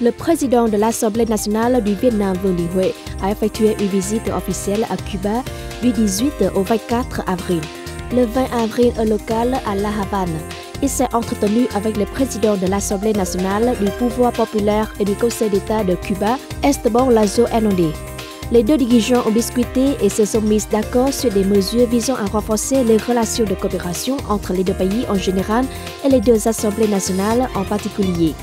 Le président de l'Assemblée nationale du Vietnam, Vương Đình Huệ, a effectué une visite officielle à Cuba du 18 au 24 avril. Le 20 avril, au local à La Havane, il s'est entretenu avec le président de l'Assemblée nationale du pouvoir populaire et du Conseil d'État de Cuba, Esteban Lazo Hernández. Les deux dirigeants ont discuté et se sont mis d'accord sur des mesures visant à renforcer les relations de coopération entre les deux pays en général et les deux assemblées nationales en particulier.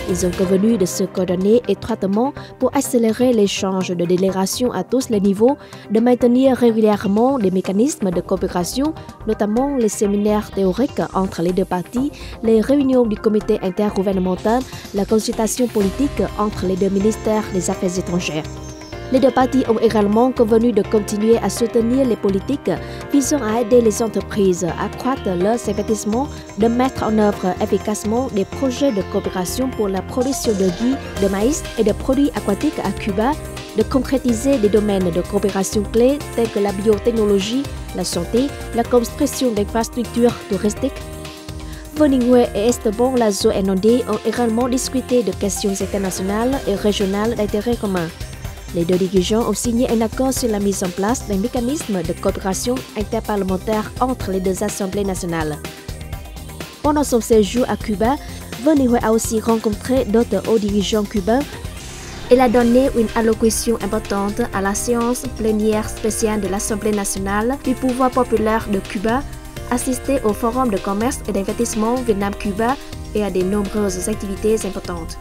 Ils ont convenu de se coordonner étroitement pour accélérer l'échange de délégations à tous les niveaux, de maintenir régulièrement des mécanismes de coopération, notamment les séminaires théoriques entre les deux parties, les réunions du comité intergouvernemental, la consultation politique entre les deux ministères des Affaires étrangères. Les deux parties ont également convenu de continuer à soutenir les politiques visant à aider les entreprises à accroître leurs investissements, de mettre en œuvre efficacement des projets de coopération pour la production de riz, de maïs et de produits aquatiques à Cuba, de concrétiser des domaines de coopération clés tels que la biotechnologie, la santé, la construction d'infrastructures touristiques. Vương Đình Huệ et Esteban Lazo Hernández ont également discuté de questions internationales et régionales d'intérêt commun. Les deux dirigeants ont signé un accord sur la mise en place d'un mécanisme de coopération interparlementaire entre les deux assemblées nationales. Pendant son séjour à Cuba, Vương Đình Huệ a aussi rencontré d'autres hauts dirigeants cubains. Il a donné une allocution importante à la séance plénière spéciale de l'Assemblée nationale du pouvoir populaire de Cuba, assisté au Forum de commerce et d'investissement Vietnam-Cuba et à de nombreuses activités importantes.